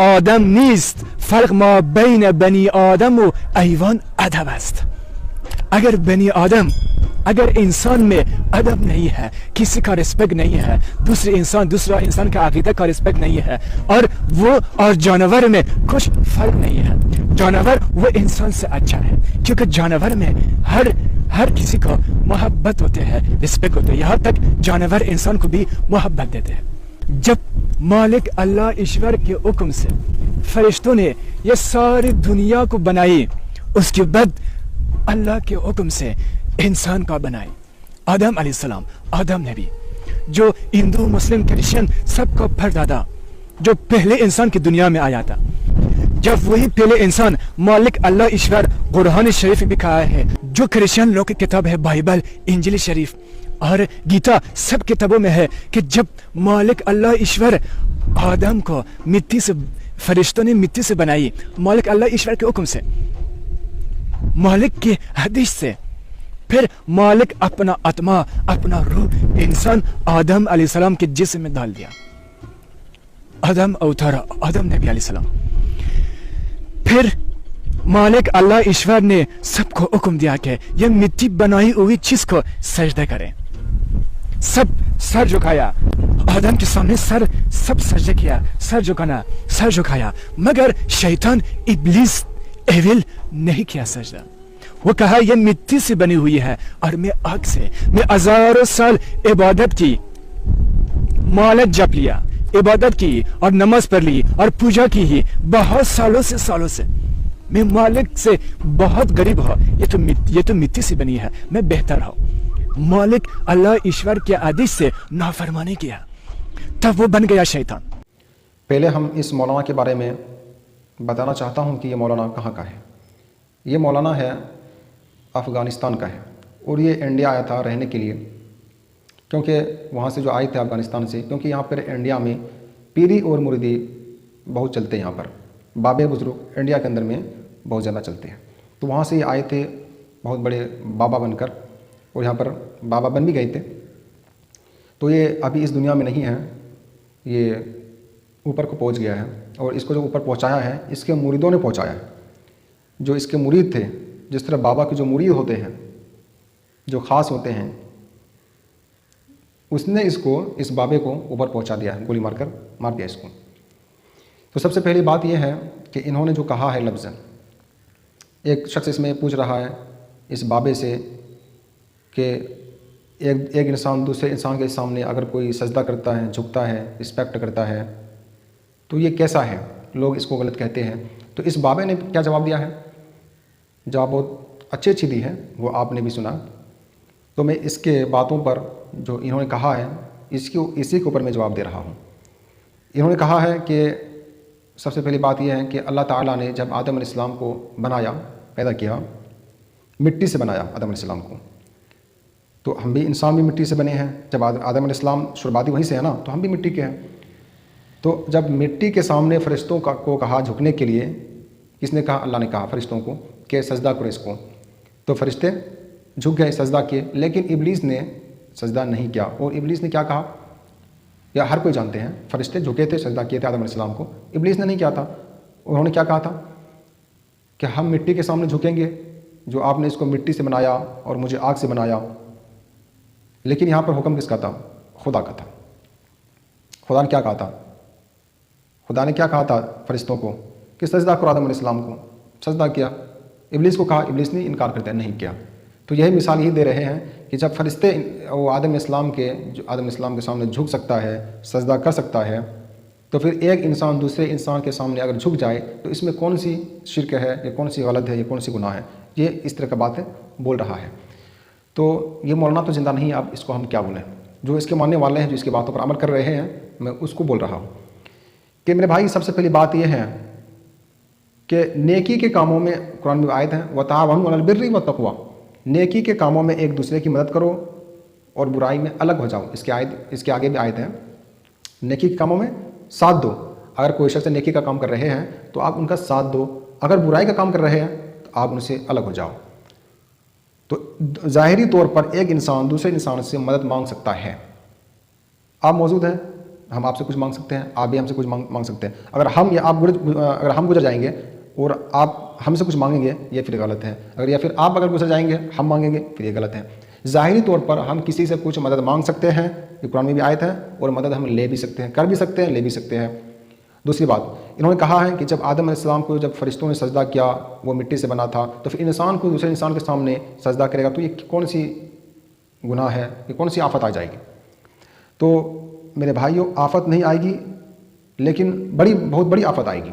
آدم نیست، فرق ما بین بنی آدم و حیوان ادب است۔ اگر بنی آدم، اگر انسان میں ادب نہیں ہے، کسی کا رسپیکٹ نہیں ہے، دوسرا انسان کا عقیدہ کا رسپیکٹ نہیں ہے، اور وہ اور جانور میں کچھ فرق نہیں ہے، جانور وہ انسان سے اچھا ہے، کیونکہ جانور میں ہر کسی کو محبت ہوتے ہیں، رسپیکٹ ہوتے ہیں، یہاں تک جانور انسان کو بھی محبت دیتے ہیں۔ جب مالک اللہ ایشور کے حکم سے فرشتوں نے یہ ساری دنیا کو بنائی، اس کے بعد اللہ کے حکم سے انسان کا بنائی، آدم علیہ السلام، آدم نبی، جو ہندو مسلم کرسچن سب کا پردادا، جو پہلے انسان کی دنیا میں آیا تھا۔ جب وہی پہلے انسان مالک اللہ ایشور قرآن شریف بھی کہا ہے، جو کرسچن لوگ کی کتاب ہے بائبل، انجیل شریف اور گیتا، سب کتابوں میں ہے کہ جب مالک اللہ ایشور آدم کو مٹی سے، فرشتوں نے مٹی سے بنائی، مالک اللہ ایشور کے حکم سے، مالک کی حدیث سے، پھر مالک اپنا آتما، اپنا روح انسان آدم علیہ السلام کے جسم میں ڈال دیا، آدم اوتارا، آدم نبی علیہ السلام۔ پھر مالک اللہ ایشور نے سب کو حکم دیا کہ یہ مٹی بنائی ہوئی چیز کو سجدہ کریں۔ سب سر جھکایا، آدم کے سامنے سب سجدہ کیا، سر جھکایا، مگر شیطان ابلیس ایول نہیں کیا سجدہ۔ وہ کہا یہ مٹی سے بنی ہوئی ہے اور میں آگ سے، میں ہزاروں سال عبادت کی، مالک جپ لیا، عبادت کی اور نماز پڑھ لی اور پوجا کی ہی بہت سالوں سے میں مالک سے بہت غریب ہوں، یہ تو مٹی سے بنی ہے، میں بہتر ہوں۔ مالک اللہ ایشور کے آدیش سے نافرمانی کیا، تب وہ بن گیا شیطان۔ پہلے ہم اس مولانا کے بارے میں بتانا چاہتا ہوں کہ یہ مولانا کہاں کا ہے۔ یہ مولانا ہے افغانستان کا ہے، اور یہ انڈیا آیا تھا رہنے کے لیے، کیونکہ وہاں سے جو آئے تھے افغانستان سے، کیونکہ یہاں پر انڈیا میں پیری اور مریدی بہت چلتے ہیں، یہاں پر بابے بزرگ انڈیا کے اندر میں بہت زیادہ چلتے ہیں، تو وہاں سے یہ آئے تھے بہت بڑے بابا بن کر، اور یہاں پر بابا بن بھی گئے تھے۔ تو یہ ابھی اس دنیا میں نہیں ہے، یہ اوپر کو پہنچ گیا ہے، اور اس کو جو اوپر پہنچایا ہے اس کے مریدوں نے پہنچایا ہے۔ جو اس کے مرید تھے، جس طرح بابا کے جو مرید ہوتے ہیں، جو خاص ہوتے ہیں، اس نے اس بابے کو اوپر پہنچا دیا ہے، گولی مار دیا اس کو۔ تو سب سے پہلی بات یہ ہے کہ انہوں نے جو کہا ہے لفظ، ایک شخص اس میں پوچھ رہا ہے اس بابے سے کہ ایک انسان دوسرے انسان کے سامنے اگر کوئی سجدہ کرتا ہے، جھکتا ہے، رسپیکٹ کرتا ہے، تو یہ کیسا ہے؟ لوگ اس کو غلط کہتے ہیں۔ تو اس بابے نے کیا جواب دیا ہے؟ جواب بہت اچھی دی ہے، وہ آپ نے بھی سنا۔ تو میں اس کے باتوں پر جو انہوں نے کہا ہے اسی کے اوپر میں جواب دے رہا ہوں۔ انہوں نے کہا ہے کہ سب سے پہلی بات یہ ہے کہ اللہ تعالیٰ نے جب آدم علیہ السلام کو بنایا، پیدا کیا، مٹی سے بنایا آدم علیہ السلام کو، تو ہم بھی انسان بھی مٹی سے بنے ہیں۔ جب آدم علیہ السلام شروعاتی وہیں سے ہے نا، تو ہم بھی مٹی کے ہیں۔ تو جب مٹی کے سامنے فرشتوں کو کہا جھکنے کے لیے، کس نے کہا؟ اللہ نے کہا فرشتوں کو کہ سجدہ کرو اس کو، تو فرشتے جھک گئے، سجدہ کیے، لیکن ابلیس نے سجدہ نہیں کیا۔ اور ابلیس نے کیا کہا؟ یا ہر کوئی جانتے ہیں، فرشتے جھکے تھے، سجدہ کیے تھے آدم علیہ السلام کو، ابلیس نے نہیں کیا تھا۔ انہوں نے کیا کہا تھا کہ ہم مٹی کے سامنے جھکیں گے، جو آپ نے اس کو مٹی سے بنایا اور مجھے آگ سے بنایا۔ لیکن یہاں پر حکم کس کا تھا؟ خدا کا تھا، خدا نے کیا کہا تھا؟ خدا نے کیا کہا تھا فرشتوں کو کہ سجدہ کرو آدم علیہ السلام کو، سجدہ کیا۔ ابلیس کو کہا، ابلیس نے انکار کرتے نہیں کیا۔ تو یہی مثال یہ دے رہے ہیں کہ جب فرشتے وہ آدم علیہ السلام کے سامنے جھک سکتا ہے، سجدہ کر سکتا ہے، تو پھر ایک انسان دوسرے انسان کے سامنے اگر جھک جائے تو اس میں کون سی شرک ہے، یا کون سی غلط ہے، یا کون سی گناہ ہے؟ یہ اس طرح کا باتیں بول رہا ہے۔ تو یہ مولانا تو زندہ نہیں، اب اس کو ہم کیا بولیں؟ جو اس کے ماننے والے ہیں، جو اس کی باتوں پر عمل کر رہے ہیں، میں اس کو بول رہا ہوں کہ میرے بھائی سب سے پہلی بات یہ ہے کہ نیکی کے کاموں میں قرآن میں آیت ہے وَتَعَاوَنُوا عَلَى الْبِرِّ وَالتَّقْوَىٰ، نیکی کے کاموں میں ایک دوسرے کی مدد کرو اور برائی میں الگ ہو جاؤ۔ اس کے آگے بھی آیت ہے، نیکی کے کاموں میں ساتھ دو۔ اگر کوئی شخص نیکی کا کام کر رہے ہیں تو آپ ان کا ساتھ دو، اگر برائی کا کام کر رہے ہیں تو آپ ان سے الگ ہو جاؤ۔ تو ظاہری طور پر ایک انسان دوسرے انسان سے مدد مانگ سکتا ہے۔ آپ موجود ہیں، ہم آپ سے کچھ مانگ سکتے ہیں، آپ بھی ہم سے کچھ مانگ سکتے ہیں۔ اگر ہم گزر جائیں گے اور آپ ہم سے کچھ مانگیں گے، یہ پھر غلط ہے۔ اگر گزر جائیں گے، ہم مانگیں گے، پھر یہ غلط ہے۔ ظاہری طور پر ہم کسی سے کچھ مدد مانگ سکتے ہیں، یہ قرآن میں بھی آیت ہے، اور مدد ہم لے بھی سکتے ہیں، کر بھی سکتے ہیں، لے بھی سکتے ہیں۔ دوسری بات، انہوں نے کہا ہے کہ جب آدم علیہ السلام کو جب فرشتوں نے سجدہ کیا، وہ مٹی سے بنا تھا، تو پھر انسان کو دوسرے انسان کے سامنے سجدہ کرے گا تو یہ کون سی گناہ ہے، یہ کون سی آفت آ جائے گی؟ تو میرے بھائیوں، آفت نہیں آئے گی، لیکن بہت بڑی آفت آئے گی۔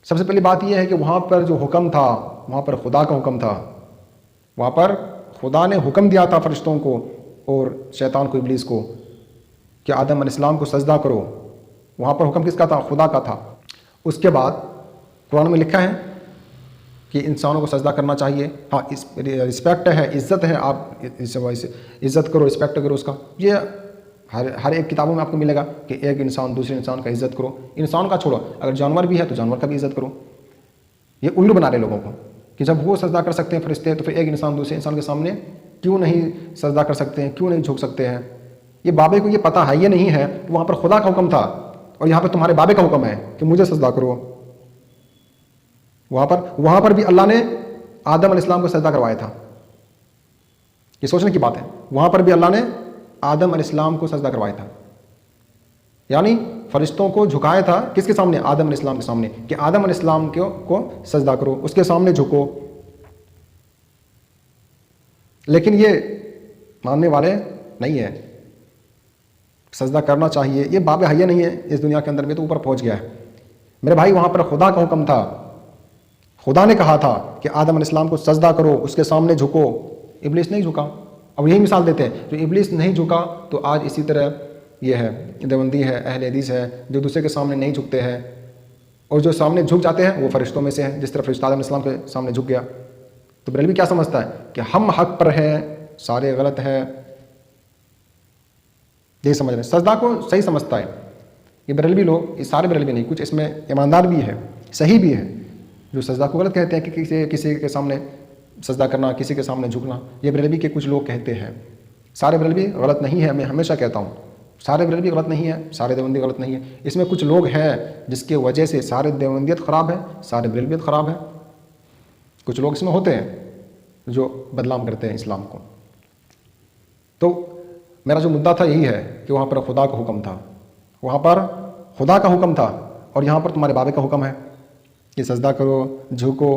سب سے پہلی بات یہ ہے کہ وہاں پر جو حکم تھا، وہاں پر خدا کا حکم تھا، وہاں پر خدا نے حکم دیا تھا فرشتوں کو اور شیطان کو، ابلیس کو، کہ آدم علیہ السلام کو سجدہ کرو۔ وہاں پر حکم کس کا تھا؟ خدا کا تھا۔ اس کے بعد قرآن میں لکھا ہے کہ انسانوں کو سجدہ کرنا چاہیے۔ ہاں، رسپیکٹ ہے، عزت ہے، آپ عزت کرو، رسپیکٹ کرو اس کا۔ یہ ہر ایک کتابوں میں آپ کو ملے گا کہ ایک انسان دوسرے انسان کا عزت کرو۔ انسان کا چھوڑو، اگر جانور بھی ہے تو جانور کا بھی عزت کرو۔ یہ الو بنا رہے لوگوں کو کہ جب وہ سجدہ کر سکتے ہیں فرشتے، تو پھر ایک انسان دوسرے انسان کے سامنے کیوں نہیں سجدہ کر سکتے ہیں، کیوں نہیں جھک سکتے ہیں؟ یہ بابے کو یہ پتہ ہے، یہ نہیں ہے کہ وہاں پر خدا کا حکم تھا اور یہاں پر تمہارے بابے کا حکم ہے کہ مجھے سجدہ کرو۔ وہاں پر بھی اللہ نے آدم علیہ السلام کو سجدہ کروایا تھا۔ یہ سوچنے کی بات ہے، وہاں پر بھی اللہ نے آدم علیہ السلام کو سجدہ کروایا تھا، یعنی فرشتوں کو جھکایا تھا۔ کس کے سامنے؟ آدم علیہ السلام کے سامنے، کہ آدم علیہ السلام کو سجدہ کرو، اس کے سامنے جھکو۔ لیکن یہ ماننے والے نہیں ہیں۔ سجدہ کرنا چاہیے، یہ باب حیہ نہیں ہے اس دنیا کے اندر میں، تو اوپر پہنچ گیا ہے میرے بھائی۔ وہاں پر خدا کا حکم تھا، خدا نے کہا تھا کہ آدم علیہ السلام کو سجدہ کرو، اس کے سامنے جھکو۔ ابلیس نہیں جھکا۔ اب یہی مثال دیتے ہیں، جو ابلیس نہیں جھکا تو آج اسی طرح یہ ہے، دیوبندی ہے، اہل حدیث ہے، جو دوسرے کے سامنے نہیں جھکتے ہیں، اور جو سامنے جھک جاتے ہیں وہ فرشتوں میں سے ہیں، جس طرح فرشتہ آدم علیہ السلام کے سامنے جھک گیا۔ تو بریلوی کیا سمجھتا ہے کہ ہم حق پر ہیں، سارے غلط ہیں، یہ سمجھ رہے ہیں، سجدہ کو صحیح سمجھتا ہے۔ یہ بریلوی لوگ، یہ سارے بریلوی نہیں، کچھ اس میں ایماندار بھی ہے، صحیح بھی ہے، جو سجدہ کو غلط کہتے ہیں کہ کسی کے سامنے سجدہ کرنا، کسی کے سامنے جھکنا، یہ بریلوی کے کچھ لوگ کہتے ہیں۔ سارے بریلوی غلط نہیں ہے، میں ہمیشہ کہتا ہوں سارے بریلوی غلط نہیں ہے، سارے دیوبندی غلط نہیں ہے۔ اس میں کچھ لوگ ہیں جس کی وجہ سے سارے دیوبندیت خراب ہے، سارے بریلویت خراب ہے۔ کچھ لوگ اس میں ہوتے ہیں جو بدنام کرتے ہیں اسلام کو۔ تو میرا جو مدعا تھا یہی ہے کہ وہاں پر خدا کا حکم تھا، وہاں پر خدا کا حکم تھا، اور یہاں پر تمہارے بابے کا حکم ہے کہ سجدہ کرو، جھکو،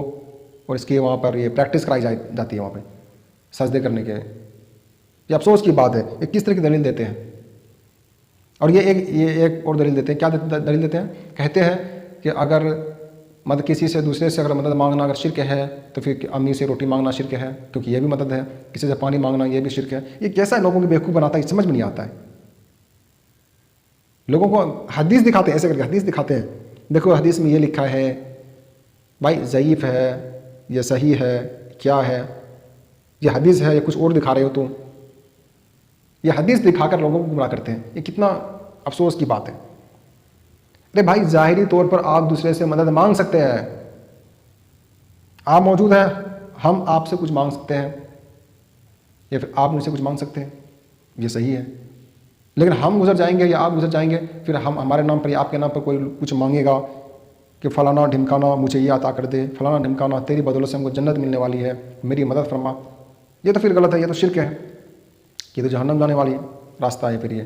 اور اس کی وہاں پر یہ پریکٹس کرائی جاتی ہے وہاں پہ سجدے کرنے کے۔ یہ افسوس کی بات ہے، یہ کس طرح کی دلیل دیتے ہیں؟ اور یہ ایک اور دلیل دیتے ہیں۔ کیا دلیل دیتے ہیں؟ کہتے ہیں کہ اگر کسی سے دوسرے سے اگر مدد مانگنا اگر شرک ہے تو پھر امی سے روٹی مانگنا شرک ہے، کیونکہ یہ بھی مدد ہے۔ کسی سے پانی مانگنا یہ بھی شرک ہے۔ یہ کیسا ہے؟ لوگوں کی بیوقوف بناتا ہے، سمجھ میں نہیں آتا ہے۔ لوگوں کو حدیث دکھاتے ہیں، ایسے کر کے حدیث دکھاتے ہیں، دیکھو حدیث میں یہ لکھا ہے، بھائی ضعیف ہے، یہ صحیح ہے، کیا ہے یہ حدیث ہے، یہ کچھ اور دکھا رہے ہو تم۔ یہ حدیث دکھا کر لوگوں کو گمراہ کرتے ہیں۔ یہ کتنا افسوس کی بات ہے۔ ارے بھائی، ظاہری طور پر آپ دوسرے سے مدد مانگ سکتے ہیں، آپ موجود ہیں، ہم آپ سے کچھ مانگ سکتے ہیں، یا پھر آپ مجھ سے کچھ مانگ سکتے ہیں، یہ صحیح ہے۔ لیکن ہم گزر جائیں گے یا آپ گزر جائیں گے، پھر ہمارے نام پر یا آپ کے نام پر کوئی کچھ مانگے گا کہ فلانا ڈھمکانا مجھے یہ عطا کر دے، فلانا ڈھمکانا تیری بدولت سے ہم کو جنت ملنے والی ہے، میری مدد فرما۔ یہ تو پھر غلط ہے، یہ تو شرک ہے، یہ تو جہنم جانے والی راستہ ہے پھر یہ۔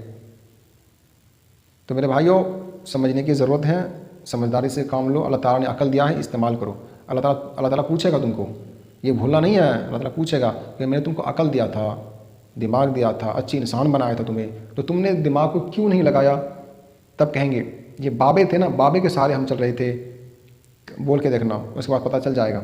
تو میرے بھائیوں سمجھنے کی ضرورت ہے، سمجھداری سے کام لو، اللہ تعالیٰ نے عقل دیا ہے، استعمال کرو۔ اللہ تعالیٰ پوچھے گا تم کو، یہ بھولنا نہیں ہے، اللہ تعالیٰ پوچھے گا کہ میں نے تم کو عقل دیا تھا، دماغ دیا تھا، اچھی انسان بنایا تھا تمہیں، تو تم نے دماغ کو کیوں نہیں لگایا؟ تب کہیں گے یہ بابے تھے نا، بابے کے سہارے ہم چل رہے تھے، بول کے دیکھنا، اس کے بعد پتہ چل جائے گا۔